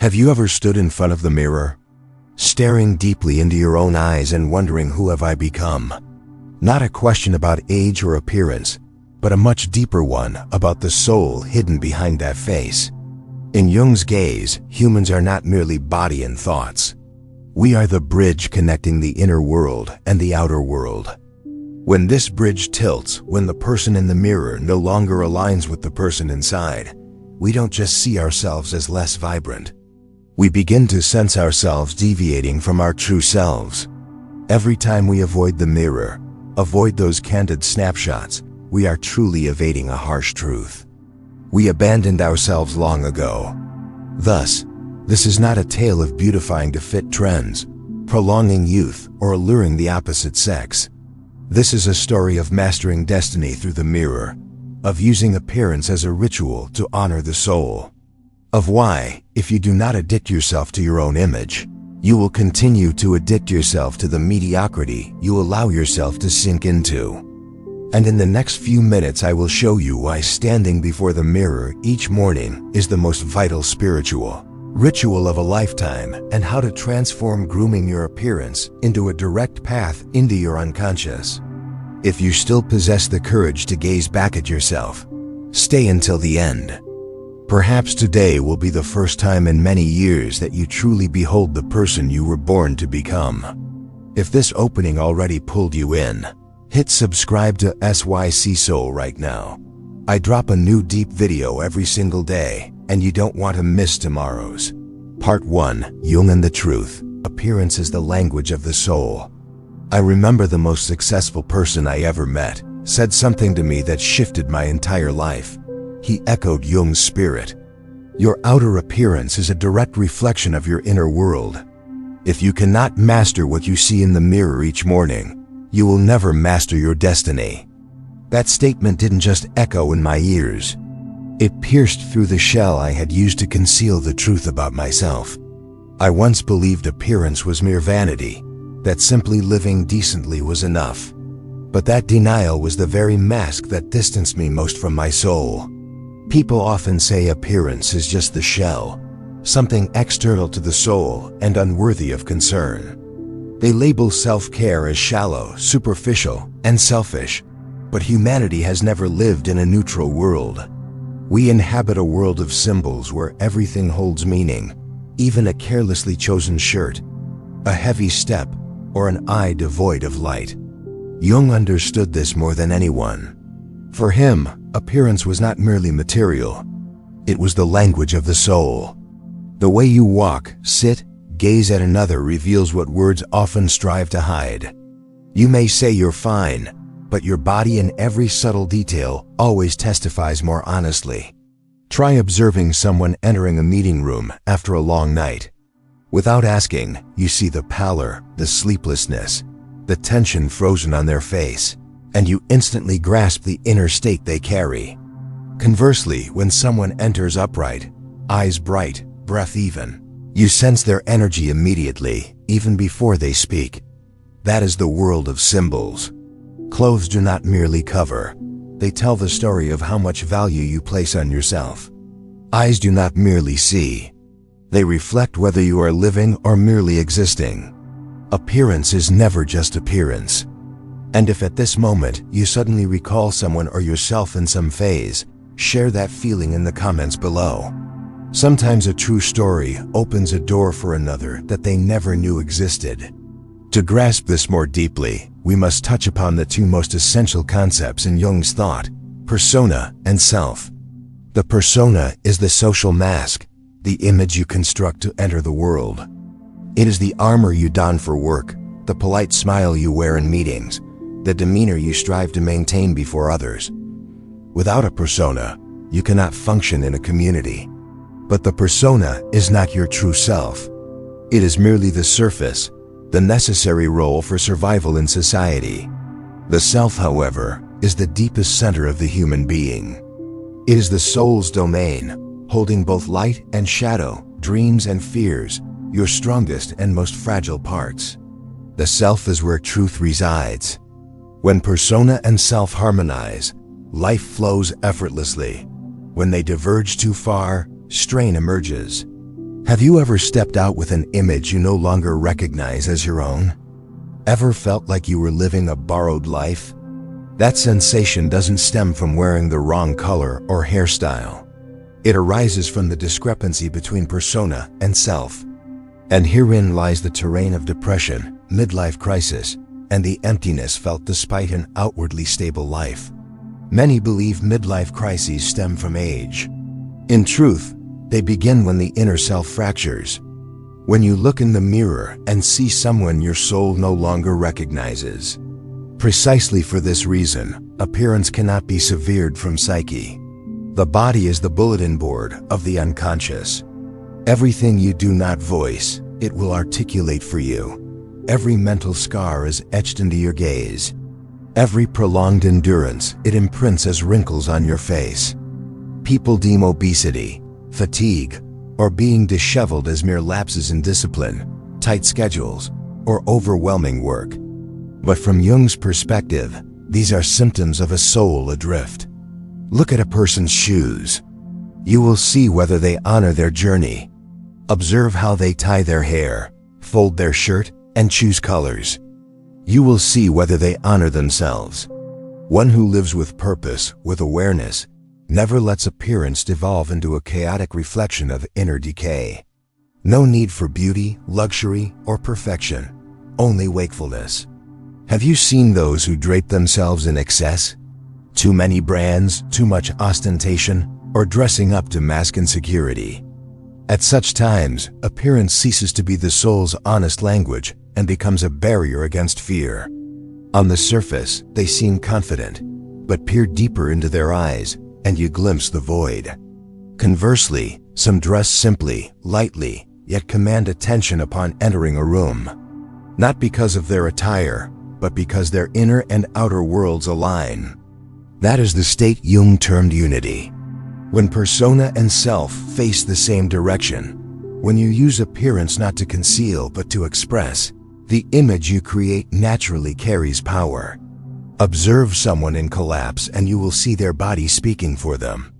Have you ever stood in front of the mirror, staring deeply into your own eyes and wondering, who have I become? Not a question about age or appearance, but a much deeper one about the soul hidden behind that face. In Jung's gaze, humans are not merely body and thoughts. We are the bridge connecting the inner world and the outer world. When this bridge tilts, when the person in the mirror no longer aligns with the person inside, we don't just see ourselves as less vibrant. We begin to sense ourselves deviating from our true selves. Every time we avoid the mirror, avoid those candid snapshots, we are truly evading a harsh truth. We abandoned ourselves long ago. Thus, this is not a tale of beautifying to fit trends, prolonging youth, or alluring the opposite sex. This is a story of mastering destiny through the mirror, of using appearance as a ritual to honor the soul, of why, if you do not addict yourself to your own image, you will continue to addict yourself to the mediocrity you allow yourself to sink into. And in the next few minutes, I will show you why standing before the mirror each morning is the most vital spiritual ritual of a lifetime, and how to transform grooming your appearance into a direct path into your unconscious. If you still possess the courage to gaze back at yourself, stay until the end. Perhaps today will be the first time in many years that you truly behold the person you were born to become. If this opening already pulled you in, hit subscribe to SYC Soul right now. I drop a new deep video every single day, and you don't want to miss tomorrow's. Part 1, Jung and the Truth. Appearance is the language of the soul. I remember the most successful person I ever met said something to me that shifted my entire life. He echoed Jung's spirit. Your outer appearance is a direct reflection of your inner world. If you cannot master what you see in the mirror each morning, you will never master your destiny. That statement didn't just echo in my ears. It pierced through the shell I had used to conceal the truth about myself. I once believed appearance was mere vanity, that simply living decently was enough. But that denial was the very mask that distanced me most from my soul. People often say appearance is just the shell, something external to the soul and unworthy of concern. They label self-care as shallow, superficial, and selfish. But humanity has never lived in a neutral world. We inhabit a world of symbols where everything holds meaning, even a carelessly chosen shirt, a heavy step, or an eye devoid of light. Jung understood this more than anyone. For him, appearance was not merely material. It was the language of the soul. The way you walk, sit, gaze at another reveals what words often strive to hide. You may say you're fine, but your body in every subtle detail always testifies more honestly. Try observing someone entering a meeting room after a long night. Without asking, you see the pallor, the sleeplessness, the tension frozen on their face, and you instantly grasp the inner state they carry. Conversely, when someone enters upright, eyes bright, breath even, you sense their energy immediately, even before they speak. That is the world of symbols. Clothes do not merely cover. They tell the story of how much value you place on yourself. Eyes do not merely see. They reflect whether you are living or merely existing. Appearance is never just appearance. And if at this moment you suddenly recall someone or yourself in some phase, share that feeling in the comments below. Sometimes a true story opens a door for another that they never knew existed. To grasp this more deeply, we must touch upon the two most essential concepts in Jung's thought: persona and self. The persona is the social mask, the image you construct to enter the world. It is the armor you don for work, the polite smile you wear in meetings, the demeanor you strive to maintain before others. Without a persona, you cannot function in a community. But the persona is not your true self. It is merely the surface, the necessary role for survival in society. The self, however, is the deepest center of the human being. It is the soul's domain, holding both light and shadow, dreams and fears, your strongest and most fragile parts. The self is where truth resides. When persona and self harmonize, life flows effortlessly. When they diverge too far, strain emerges. Have you ever stepped out with an image you no longer recognize as your own? Ever felt like you were living a borrowed life? That sensation doesn't stem from wearing the wrong color or hairstyle. It arises from the discrepancy between persona and self. And herein lies the terrain of depression, midlife crisis, and the emptiness felt despite an outwardly stable life. Many believe midlife crises stem from age. In truth, they begin when the inner self fractures. When you look in the mirror and see someone your soul no longer recognizes. Precisely for this reason, appearance cannot be severed from psyche. The body is the bulletin board of the unconscious. Everything you do not voice, it will articulate for you. Every mental scar is etched into your gaze. Every prolonged endurance, it imprints as wrinkles on your face. People deem obesity, fatigue, or being disheveled as mere lapses in discipline, tight schedules, or overwhelming work. But from Jung's perspective, these are symptoms of a soul adrift. Look at a person's shoes. You will see whether they honor their journey. Observe how they tie their hair, fold their shirt, and choose colors. You will see whether they honor themselves. One who lives with purpose, with awareness, never lets appearance devolve into a chaotic reflection of inner decay. No need for beauty, luxury, or perfection, only wakefulness. Have you seen those who drape themselves in excess? Too many brands, too much ostentation, or dressing up to mask insecurity. At such times, appearance ceases to be the soul's honest language and becomes a barrier against fear. On the surface, they seem confident, but peer deeper into their eyes, and you glimpse the void. Conversely, some dress simply, lightly, yet command attention upon entering a room. Not because of their attire, but because their inner and outer worlds align. That is the state Jung termed unity. When persona and self face the same direction, when you use appearance not to conceal but to express, the image you create naturally carries power. Observe someone in collapse and you will see their body speaking for them.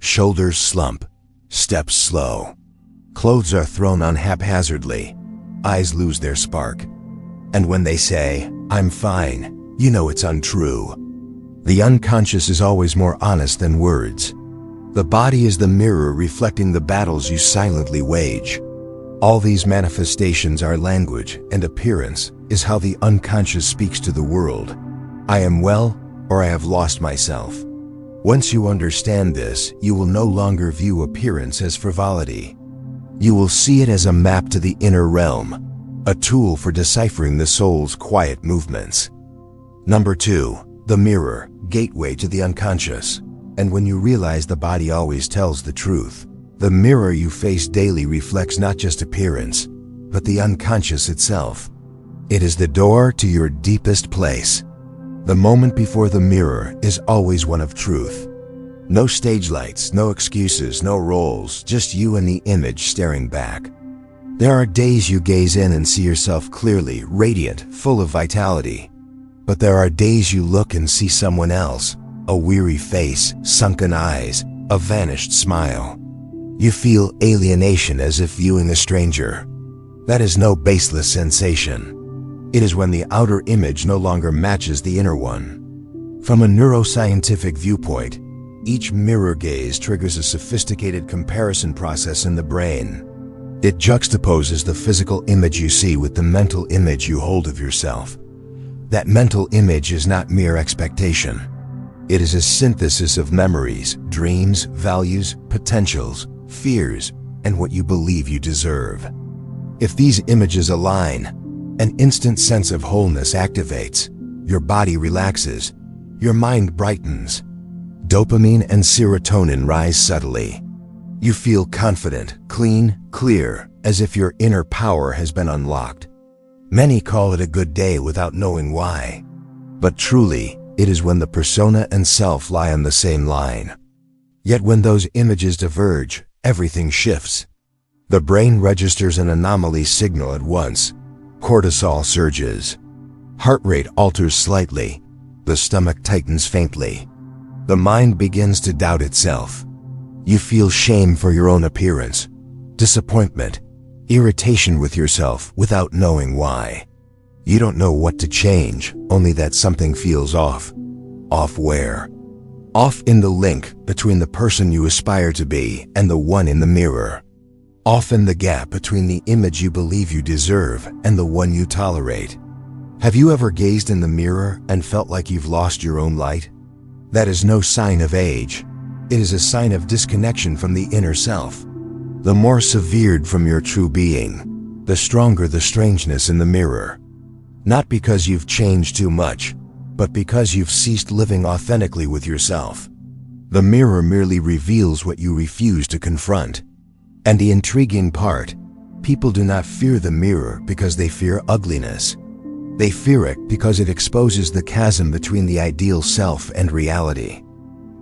Shoulders slump, steps slow. Clothes are thrown on haphazardly, eyes lose their spark. And when they say, "I'm fine," you know it's untrue. The unconscious is always more honest than words. The body is the mirror reflecting the battles you silently wage. All these manifestations are language, and appearance is how the unconscious speaks to the world. I am well, or I have lost myself. Once you understand this, you will no longer view appearance as frivolity. You will see it as a map to the inner realm, a tool for deciphering the soul's quiet movements. Number 2, the mirror, gateway to the unconscious. And when you realize the body always tells the truth, the mirror you face daily reflects not just appearance, but the unconscious itself. It is the door to your deepest place. The moment before the mirror is always one of truth. No stage lights, no excuses, no roles, just you and the image staring back. There are days you gaze in and see yourself clearly, radiant, full of vitality. But there are days you look and see someone else, a weary face, sunken eyes, a vanished smile. You feel alienation as if viewing a stranger. That is no baseless sensation. It is when the outer image no longer matches the inner one. From a neuroscientific viewpoint, each mirror gaze triggers a sophisticated comparison process in the brain. It juxtaposes the physical image you see with the mental image you hold of yourself. That mental image is not mere expectation. It is a synthesis of memories, dreams, values, potentials, fears, and what you believe you deserve. If these images align, an instant sense of wholeness activates, your body relaxes, your mind brightens. Dopamine and serotonin rise subtly. You feel confident, clean, clear, as if your inner power has been unlocked. Many call it a good day without knowing why. But truly, it is when the persona and self lie on the same line. Yet when those images diverge, everything shifts. The brain registers an anomaly signal at once. Cortisol surges. Heart rate alters slightly. The stomach tightens faintly. The mind begins to doubt itself. You feel shame for your own appearance. disappointment, irritation with yourself without knowing why. You don't know what to change, only that something feels off. Off where? Off in the link between the person you aspire to be and the one in the mirror. Off in the gap between the image you believe you deserve and the one you tolerate. Have you ever gazed in the mirror and felt like you've lost your own light? That is no sign of age. It is a sign of disconnection from the inner self. The more severed from your true being, the stronger the strangeness in the mirror. Not because you've changed too much, but because you've ceased living authentically with yourself. The mirror merely reveals what you refuse to confront. And the intriguing part, people do not fear the mirror because they fear ugliness. They fear it because it exposes the chasm between the ideal self and reality.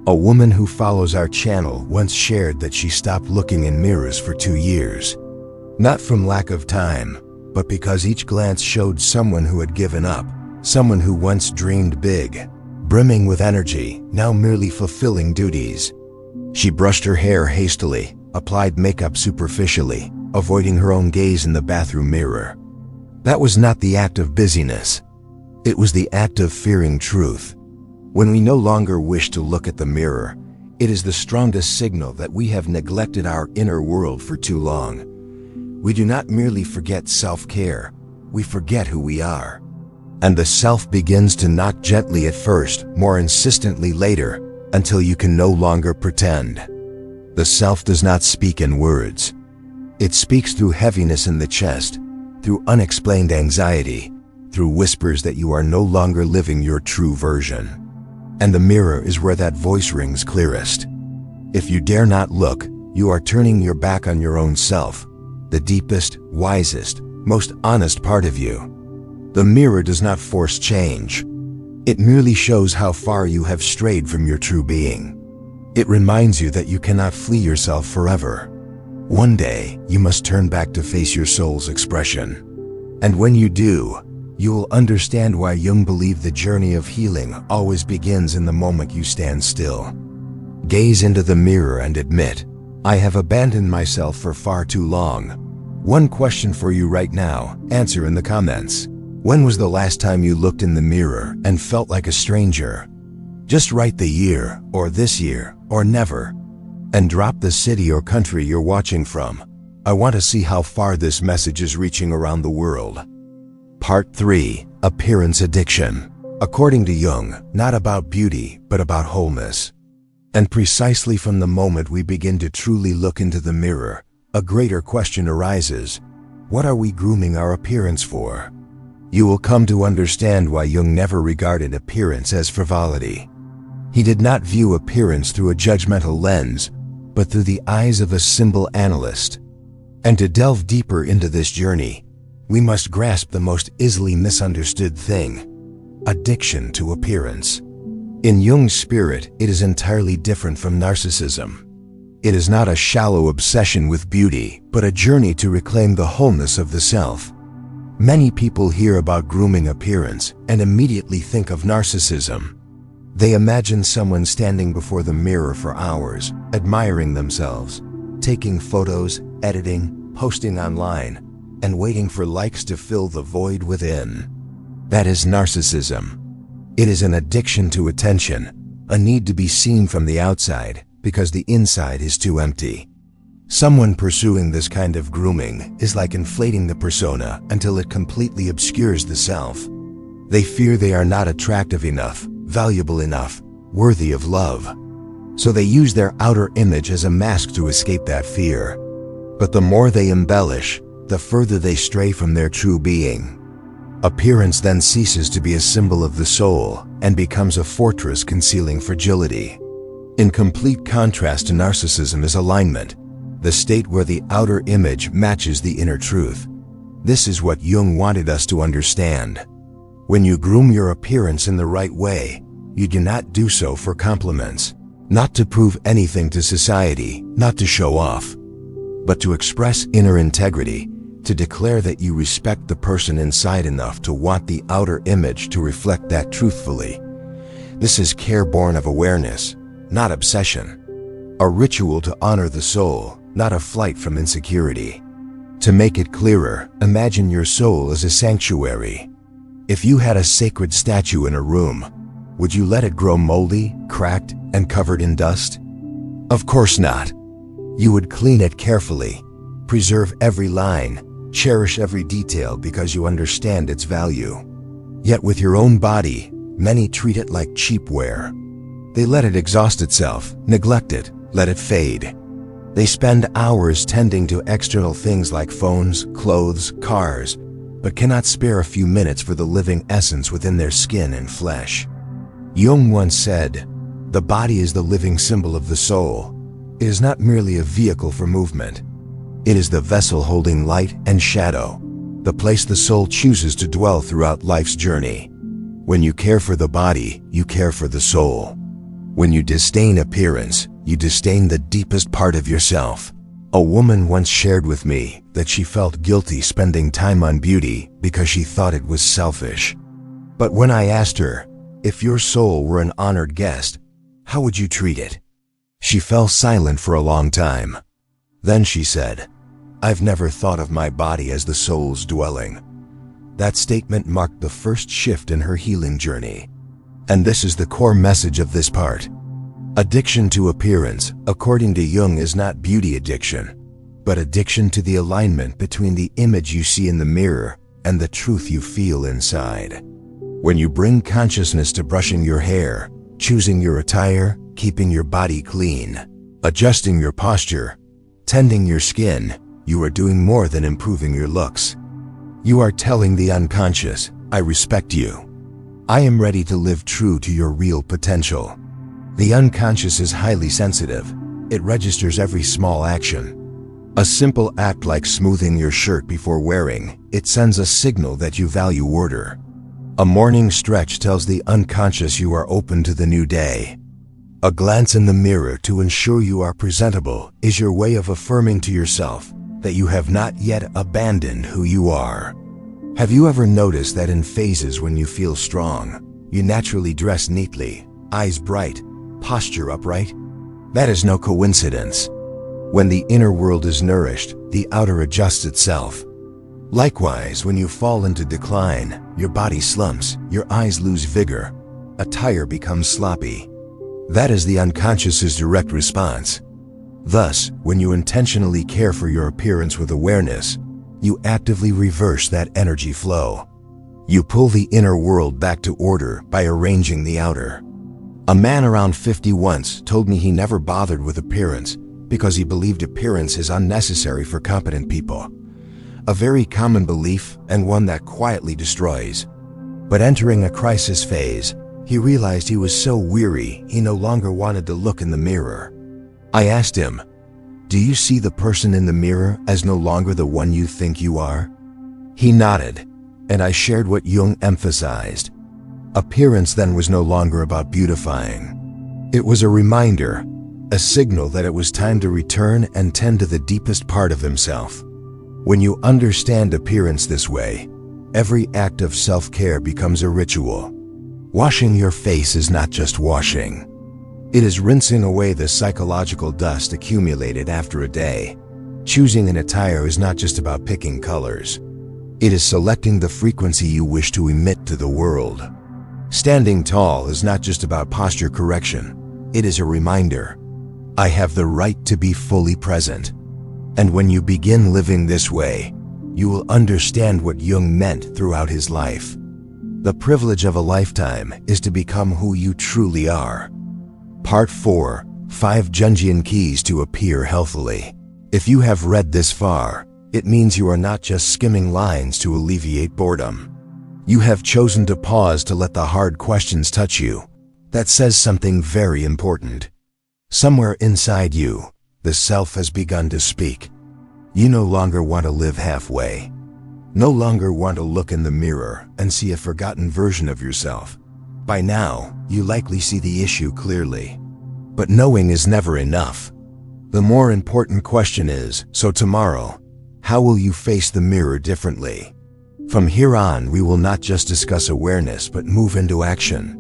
A woman who follows our channel once shared that she stopped looking in mirrors for 2 years. Not from lack of time, but because each glance showed someone who had given up, someone who once dreamed big, brimming with energy, now merely fulfilling duties. She brushed her hair hastily, applied makeup superficially, avoiding her own gaze in the bathroom mirror. That was not the act of busyness. It was the act of fearing truth. When we no longer wish to look at the mirror, it is the strongest signal that we have neglected our inner world for too long. We do not merely forget self-care, we forget who we are. And the self begins to knock gently at first, more insistently later, until you can no longer pretend. The self does not speak in words. It speaks through heaviness in the chest, through unexplained anxiety, through whispers that you are no longer living your true version. And the mirror is where that voice rings clearest. If you dare not look, you are turning your back on your own self, the deepest, wisest, most honest part of you. The mirror does not force change. It merely shows how far you have strayed from your true being. It reminds you that you cannot flee yourself forever. One day, you must turn back to face your soul's expression. And when you do, you will understand why Jung believed the journey of healing always begins in the moment you stand still. Gaze into the mirror and admit, I have abandoned myself for far too long. One question for you right now, answer in the comments. When was the last time you looked in the mirror and felt like a stranger? Just write the year, or this year, or never. And drop the city or country you're watching from. I want to see how far this message is reaching around the world. Part 3. Appearance Addiction. According to Jung, not about beauty, but about wholeness. And precisely from the moment we begin to truly look into the mirror, a greater question arises. What are we grooming our appearance for? You will come to understand why Jung never regarded appearance as frivolity. He did not view appearance through a judgmental lens, but through the eyes of a symbol analyst. And to delve deeper into this journey, we must grasp the most easily misunderstood thing: addiction to appearance. In Jung's spirit, it is entirely different from narcissism. It is not a shallow obsession with beauty, but a journey to reclaim the wholeness of the self. Many people hear about grooming appearance and immediately think of narcissism. They imagine someone standing before the mirror for hours, admiring themselves, taking photos, editing, posting online, and waiting for likes to fill the void within. That is narcissism. It is an addiction to attention, a need to be seen from the outside because the inside is too empty. Someone pursuing this kind of grooming is like inflating the persona until it completely obscures the self. They fear they are not attractive enough, valuable enough, worthy of love. So they use their outer image as a mask to escape that fear. But the more they embellish, the further they stray from their true being. Appearance then ceases to be a symbol of the soul and becomes a fortress concealing fragility. In complete contrast to narcissism is alignment, the state where the outer image matches the inner truth. This is what Jung wanted us to understand. When you groom your appearance in the right way, you do not do so for compliments, not to prove anything to society, not to show off, but to express inner integrity, to declare that you respect the person inside enough to want the outer image to reflect that truthfully. This is care born of awareness, not obsession. A ritual to honor the soul, not a flight from insecurity. To make it clearer, imagine your soul as a sanctuary. If you had a sacred statue in a room, would you let it grow moldy, cracked, and covered in dust? Of course not. You would clean it carefully, preserve every line, cherish every detail because you understand its value. Yet with your own body, many treat it like cheapware. They let it exhaust itself, neglect it, let it fade. They spend hours tending to external things like phones, clothes, cars, but cannot spare a few minutes for the living essence within their skin and flesh. Jung once said, "The body is the living symbol of the soul. It is not merely a vehicle for movement. It is the vessel holding light and shadow, the place the soul chooses to dwell throughout life's journey. When you care for the body, you care for the soul. When you disdain appearance, you disdain the deepest part of yourself." A woman once shared with me that she felt guilty spending time on beauty because she thought it was selfish. But when I asked her, if your soul were an honored guest, how would you treat it? She fell silent for a long time. Then she said, "I've never thought of my body as the soul's dwelling." That statement marked the first shift in her healing journey. And this is the core message of this part. Addiction to appearance, according to Jung, is not beauty addiction, but addiction to the alignment between the image you see in the mirror and the truth you feel inside. When you bring consciousness to brushing your hair, choosing your attire, keeping your body clean, adjusting your posture, tending your skin, you are doing more than improving your looks. You are telling the unconscious, "I respect you. I am ready to live true to your real potential." The unconscious is highly sensitive. It registers every small action. A simple act like smoothing your shirt before wearing it sends a signal that you value order. A morning stretch tells the unconscious you are open to the new day. A glance in the mirror to ensure you are presentable is your way of affirming to yourself that you have not yet abandoned who you are. Have you ever noticed that in phases when you feel strong, you naturally dress neatly, eyes bright, posture upright? That is no coincidence. When the inner world is nourished, the outer adjusts itself. Likewise, when you fall into decline, your body slumps, your eyes lose vigor, attire becomes sloppy. That is the unconscious's direct response. Thus, when you intentionally care for your appearance with awareness, you actively reverse that energy flow. You pull the inner world back to order by arranging the outer. A man around 50 once told me he never bothered with appearance because he believed appearance is unnecessary for competent people. A very common belief and one that quietly destroys. But entering a crisis phase, he realized he was so weary he no longer wanted to look in the mirror. I asked him, "Do you see the person in the mirror as no longer the one you think you are?" He nodded, and I shared what Jung emphasized. Appearance then was no longer about beautifying. It was a reminder, a signal that it was time to return and tend to the deepest part of himself. When you understand appearance this way, every act of self-care becomes a ritual. Washing your face is not just washing. It is rinsing away the psychological dust accumulated after a day. Choosing an attire is not just about picking colors. It is selecting the frequency you wish to emit to the world. Standing tall is not just about posture correction. It is a reminder, I have the right to be fully present. And when you begin living this way, you will understand what Jung meant throughout his life. The privilege of a lifetime is to become who you truly are. Part 4, 5 Jungian Keys to Appear Healthily. If you have read this far, it means you are not just skimming lines to alleviate boredom. You have chosen to pause to let the hard questions touch you. That says something very important. Somewhere inside you, the self has begun to speak. You no longer want to live halfway. No longer want to look in the mirror and see a forgotten version of yourself. By now, you likely see the issue clearly. But knowing is never enough. The more important question is, so tomorrow, how will you face the mirror differently? From here on, we will not just discuss awareness but move into action.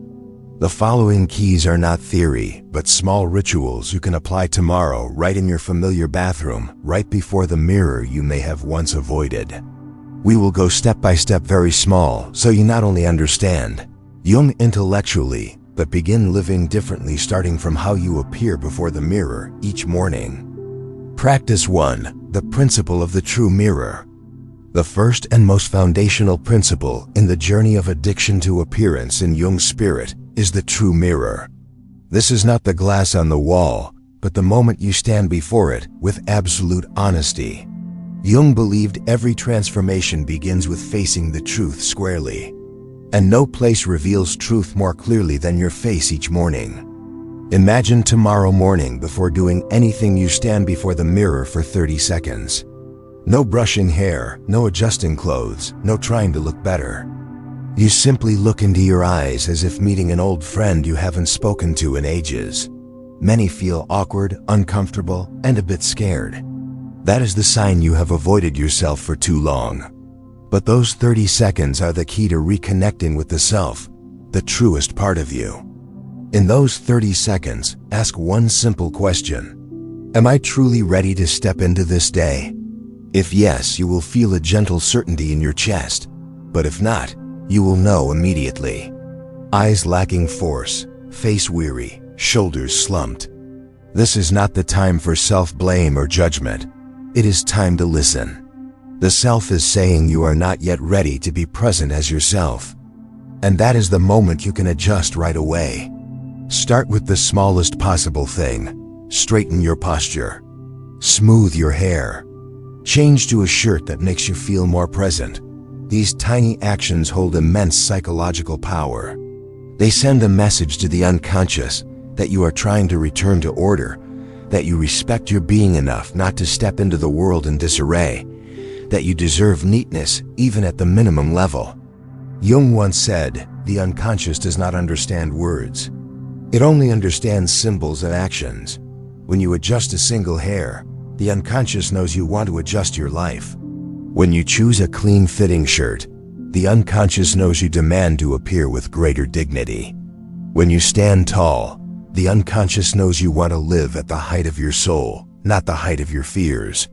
The following keys are not theory, but small rituals you can apply tomorrow right in your familiar bathroom, right before the mirror you may have once avoided. We will go step by step, very small, so you not only understand Jung intellectually, but begin living differently, starting from how you appear before the mirror each morning. Practice 1. The principle of the true mirror. The first and most foundational principle in the journey of addiction to appearance in Jung's spirit is the true mirror. This is not the glass on the wall, but the moment you stand before it with absolute honesty. Jung believed every transformation begins with facing the truth squarely. And no place reveals truth more clearly than your face each morning. Imagine tomorrow morning, before doing anything, you stand before the mirror for 30 seconds. No brushing hair, no adjusting clothes, no trying to look better. You simply look into your eyes as if meeting an old friend you haven't spoken to in ages. Many feel awkward, uncomfortable, and a bit scared. That is the sign you have avoided yourself for too long. But those 30 seconds are the key to reconnecting with the self, the truest part of you. In those 30 seconds, ask one simple question. Am I truly ready to step into this day? If yes, you will feel a gentle certainty in your chest. But if not, you will know immediately. Eyes lacking force, face weary, shoulders slumped. This is not the time for self-blame or judgment. It is time to listen. The self is saying you are not yet ready to be present as yourself. And that is the moment you can adjust right away. Start with the smallest possible thing. Straighten your posture. Smooth your hair. Change to a shirt that makes you feel more present. These tiny actions hold immense psychological power. They send a message to the unconscious that you are trying to return to order, that you respect your being enough not to step into the world in disarray, that you deserve neatness even at the minimum level. Jung once said, "The unconscious does not understand words. It only understands symbols and actions." When you adjust a single hair, the unconscious knows you want to adjust your life. When you choose a clean-fitting shirt, the unconscious knows you demand to appear with greater dignity. When you stand tall, the unconscious knows you want to live at the height of your soul, not the height of your fears.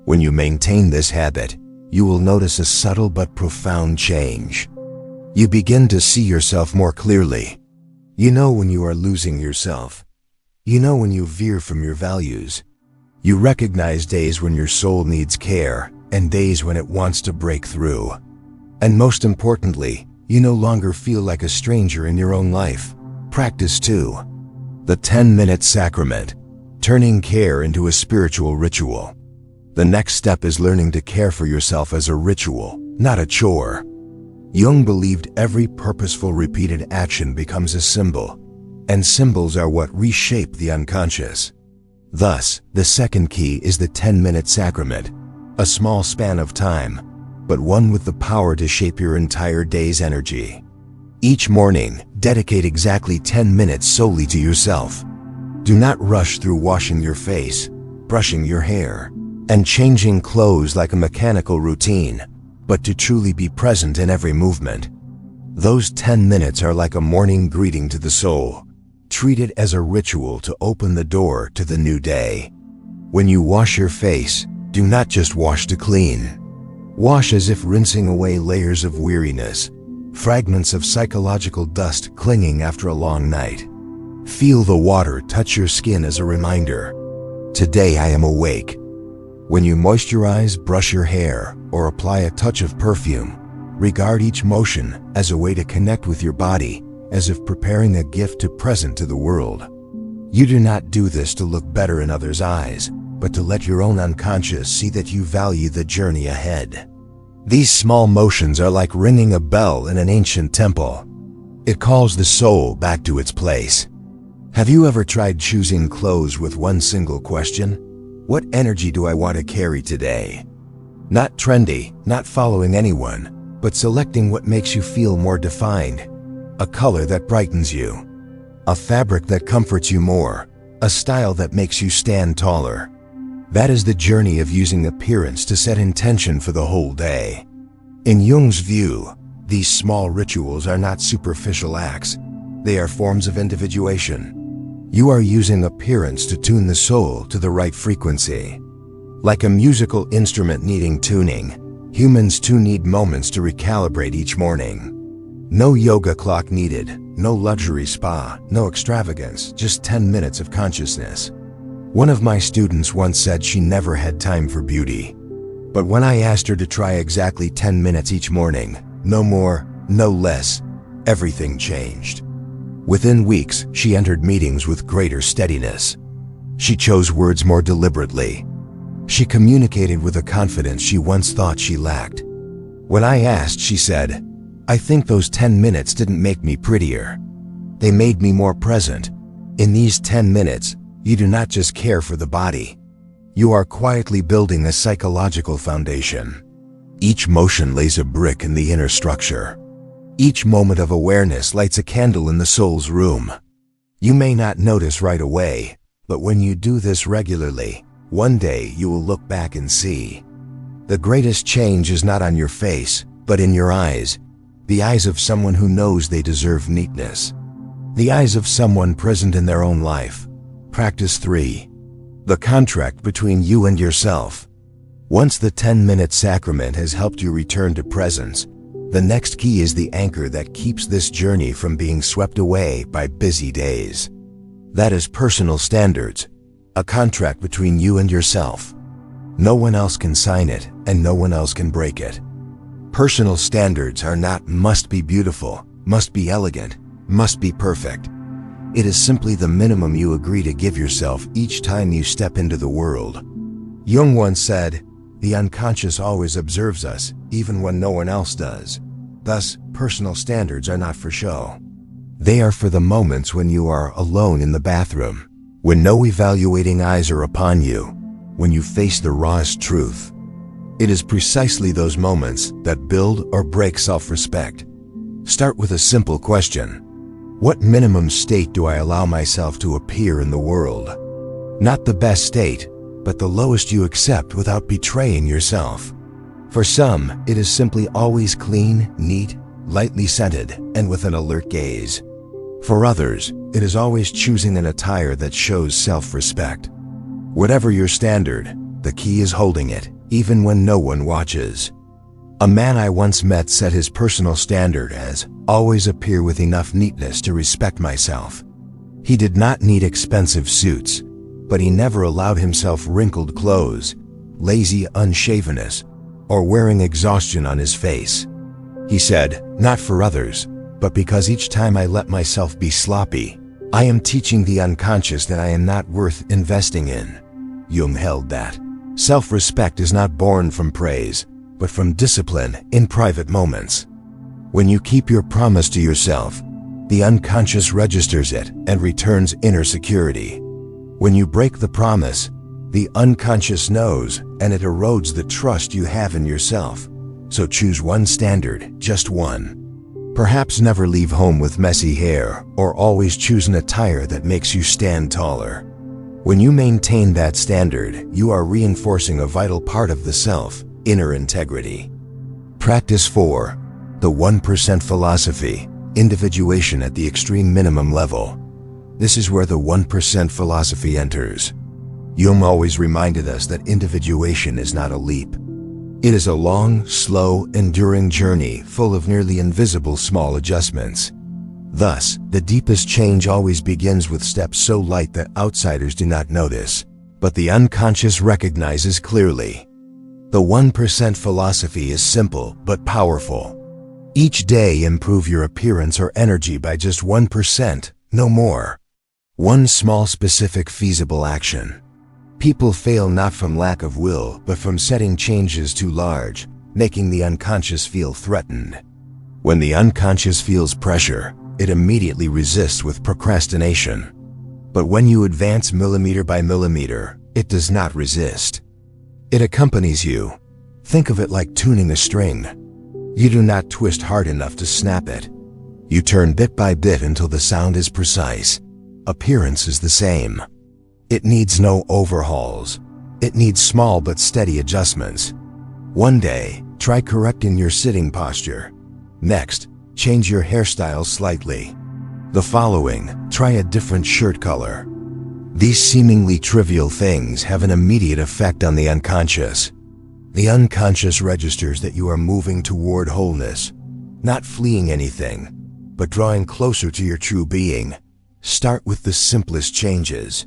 When you maintain this habit, you will notice a subtle but profound change. You begin to see yourself more clearly. You know when you are losing yourself. You know when you veer from your values. You recognize days when your soul needs care and days when it wants to break through. And most importantly, you no longer feel like a stranger in your own life. Practice 2. The 10-minute sacrament, turning care into a spiritual ritual. The next step is learning to care for yourself as a ritual, not a chore. Jung believed every purposeful repeated action becomes a symbol, and symbols are what reshape the unconscious. Thus, the second key is the 10-minute sacrament, a small span of time, but one with the power to shape your entire day's energy. Each morning, dedicate exactly 10 minutes solely to yourself. Do not rush through washing your face, brushing your hair, and changing clothes like a mechanical routine, but to truly be present in every movement. Those 10 minutes are like a morning greeting to the soul. Treat it as a ritual to open the door to the new day. When you wash your face, do not just wash to clean. Wash as if rinsing away layers of weariness, fragments of psychological dust clinging after a long night. Feel the water touch your skin as a reminder. Today I am awake. When you moisturize, brush your hair, or apply a touch of perfume, regard each motion as a way to connect with your body, as if preparing a gift to present to the world. You do not do this to look better in others' eyes, but to let your own unconscious see that you value the journey ahead. These small motions are like ringing a bell in an ancient temple. It calls the soul back to its place. Have you ever tried choosing clothes with one single question? What energy do I want to carry today? Not trendy, not following anyone, but selecting what makes you feel more defined. A color that brightens you. A fabric that comforts you more. A style that makes you stand taller. That is the journey of using appearance to set intention for the whole day. In Jung's view, these small rituals are not superficial acts. They are forms of individuation. You are using appearance to tune the soul to the right frequency. Like a musical instrument needing tuning, humans too need moments to recalibrate each morning. No yoga clock needed, no luxury spa, no extravagance, just 10 minutes of consciousness. One of my students once said she never had time for beauty. But when I asked her to try exactly 10 minutes each morning, no more, no less, everything changed. Within weeks, she entered meetings with greater steadiness. She chose words more deliberately. She communicated with a confidence she once thought she lacked. When I asked, she said, "I think those 10 minutes didn't make me prettier. They made me more present. In these 10 minutes, you do not just care for the body. You are quietly building a psychological foundation. Each motion lays a brick in the inner structure. Each moment of awareness lights a candle in the soul's room. You may not notice right away, but when you do this regularly, one day you will look back and see. The greatest change is not on your face, but in your eyes. The eyes of someone who knows they deserve neatness. The eyes of someone present in their own life. Practice 3. The contract between you and yourself. Once the 10-minute sacrament has helped you return to presence, the next key is the anchor that keeps this journey from being swept away by busy days. That is personal standards, a contract between you and yourself. No one else can sign it, and no one else can break it. Personal standards are not must be beautiful, must be elegant, must be perfect. It is simply the minimum you agree to give yourself each time you step into the world. Jung once said, "The unconscious always observes us, even when no one else does." Thus, personal standards are not for show. They are for the moments when you are alone in the bathroom, when no evaluating eyes are upon you, when you face the rawest truth. It is precisely those moments that build or break self-respect. Start with a simple question. What minimum state do I allow myself to appear in the world? Not the best state, but the lowest you accept without betraying yourself. For some, it is simply always clean, neat, lightly scented, and with an alert gaze. For others, it is always choosing an attire that shows self-respect. Whatever your standard, the key is holding it, even when no one watches. A man I once met set his personal standard as, always appear with enough neatness to respect myself. He did not need expensive suits, but he never allowed himself wrinkled clothes, lazy unshavenness, or wearing exhaustion on his face. He said, "Not for others, but because each time I let myself be sloppy, I am teaching the unconscious that I am not worth investing in." Jung held that self-respect is not born from praise, but from discipline in private moments. When you keep your promise to yourself, the unconscious registers it and returns inner security. When you break the promise, the unconscious knows, and it erodes the trust you have in yourself. So choose one standard, just one. Perhaps never leave home with messy hair, or always choose an attire that makes you stand taller. When you maintain that standard, you are reinforcing a vital part of the self, inner integrity. Practice 4. The 1% philosophy, individuation at the extreme minimum level. This is where the 1% philosophy enters. Jung always reminded us that individuation is not a leap. It is a long, slow, enduring journey full of nearly invisible small adjustments. Thus, the deepest change always begins with steps so light that outsiders do not notice, but the unconscious recognizes clearly. The 1% philosophy is simple but powerful. Each day improve your appearance or energy by just 1%, no more. One small specific feasible action. People fail not from lack of will, but from setting changes too large, making the unconscious feel threatened. When the unconscious feels pressure, it immediately resists with procrastination. But when you advance millimeter by millimeter, it does not resist. It accompanies you. Think of it like tuning a string. You do not twist hard enough to snap it. You turn bit by bit until the sound is precise. Appearance is the same. It needs no overhauls. It needs small but steady adjustments. One day, try correcting your sitting posture. Next, change your hairstyle slightly. The following, try a different shirt color. These seemingly trivial things have an immediate effect on the unconscious. The unconscious registers that you are moving toward wholeness, not fleeing anything, but drawing closer to your true being. Start with the simplest changes.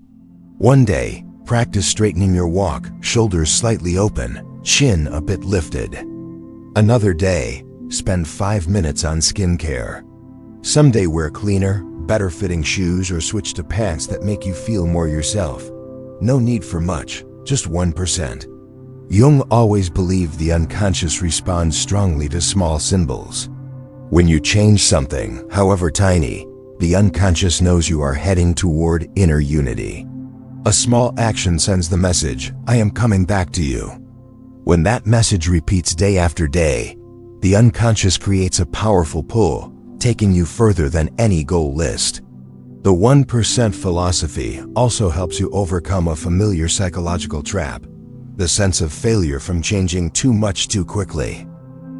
One day, practice straightening your walk, shoulders slightly open, chin a bit lifted. Another day, spend 5 minutes on skincare. Someday wear cleaner, better fitting shoes or switch to pants that make you feel more yourself. No need for much, just 1%. Jung always believed the unconscious responds strongly to small symbols. When you change something, however tiny, the unconscious knows you are heading toward inner unity. A small action sends the message, "I am coming back to you." When that message repeats day after day, the unconscious creates a powerful pull, taking you further than any goal list. The 1% philosophy also helps you overcome a familiar psychological trap, the sense of failure from changing too much too quickly.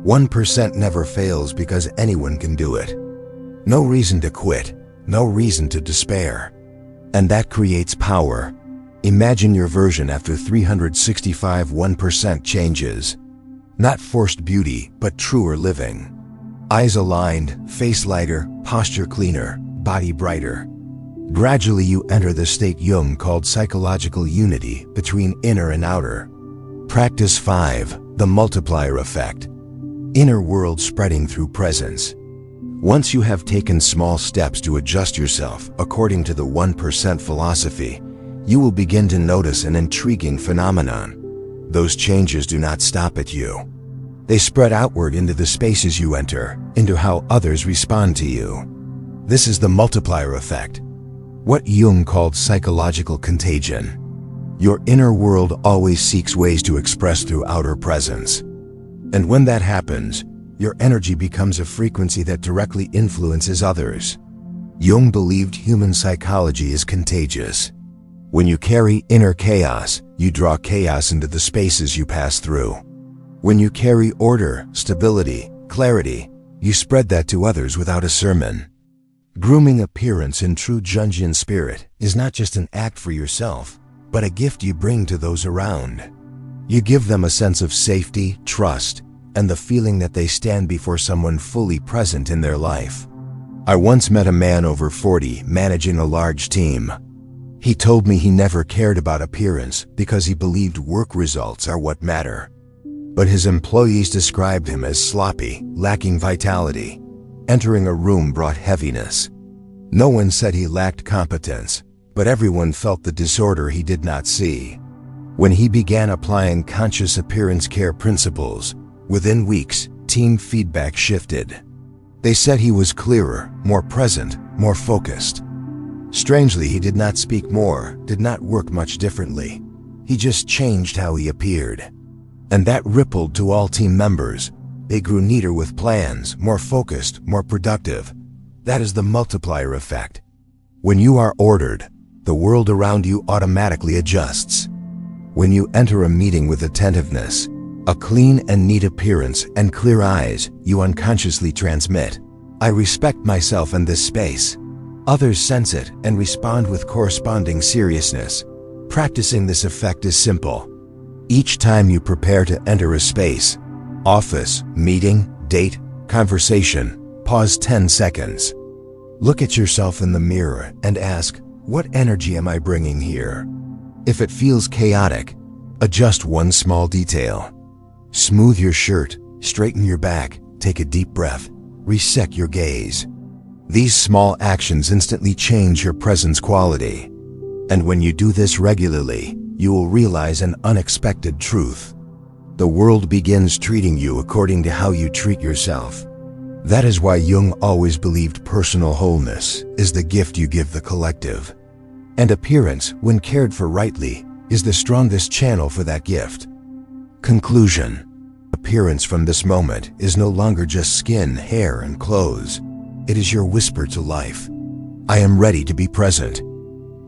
1% never fails because anyone can do it. No reason to quit, no reason to despair. And that creates power. Imagine your version after 365 1% changes. Not forced beauty, but truer living. Eyes aligned, face lighter, posture cleaner, body brighter. Gradually you enter the state Jung called psychological unity between inner and outer. Practice 5, the multiplier effect. Inner world spreading through presence. Once you have taken small steps to adjust yourself according to the 1% philosophy, you will begin to notice an intriguing phenomenon. Those changes do not stop at you. They spread outward into the spaces you enter, into how others respond to you. This is the multiplier effect, what Jung called psychological contagion. Your inner world always seeks ways to express through outer presence. And when that happens, your energy becomes a frequency that directly influences others. Jung believed human psychology is contagious. When you carry inner chaos, you draw chaos into the spaces you pass through. When you carry order, stability, clarity, you spread that to others without a sermon. Grooming appearance in true Jungian spirit is not just an act for yourself, but a gift you bring to those around. You give them a sense of safety, trust, and the feeling that they stand before someone fully present in their life. I once met a man over 40 managing a large team. He told me he never cared about appearance because he believed work results are what matter. But his employees described him as sloppy, lacking vitality. Entering a room brought heaviness. No one said he lacked competence, but everyone felt the disorder he did not see. When he began applying conscious appearance care principles, within weeks, team feedback shifted. They said he was clearer, more present, more focused. Strangely, he did not speak more, did not work much differently. He just changed how he appeared. And that rippled to all team members. They grew neater with plans, more focused, more productive. That is the multiplier effect. When you are ordered, the world around you automatically adjusts. When you enter a meeting with attentiveness, a clean and neat appearance and clear eyes, you unconsciously transmit, "I respect myself in this space." Others sense it and respond with corresponding seriousness. Practicing this effect is simple. Each time you prepare to enter a space, office, meeting, date, conversation, pause 10 seconds. Look at yourself in the mirror and ask, what energy am I bringing here? If it feels chaotic, adjust one small detail. Smooth your shirt, straighten your back, take a deep breath, reset your gaze. These small actions instantly change your presence quality. And when you do this regularly, you will realize an unexpected truth. The world begins treating you according to how you treat yourself. That is why Jung always believed personal wholeness is the gift you give the collective. And appearance, when cared for rightly, is the strongest channel for that gift. Conclusion. Appearance from this moment is no longer just skin, hair, and clothes. It is your whisper to life. I am ready to be present.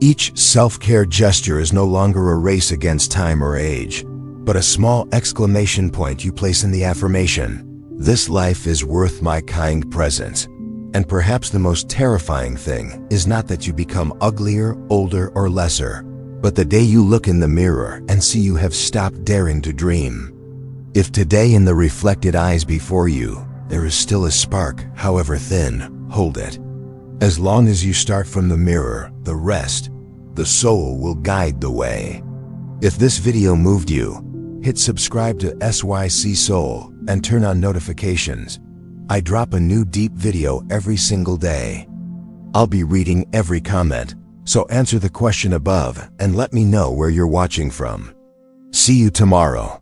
Each self-care gesture is no longer a race against time or age, but a small exclamation point you place in the affirmation, "This life is worth my kind presence." And perhaps the most terrifying thing is not that you become uglier, older, or lesser, but the day you look in the mirror and see you have stopped daring to dream. If today in the reflected eyes before you, there is still a spark, however thin, hold it. As long as you start from the mirror, the rest, the soul will guide the way. If this video moved you, hit subscribe to SYC Soul and turn on notifications. I drop a new deep video every single day. I'll be reading every comment, so answer the question above and let me know where you're watching from. See you tomorrow.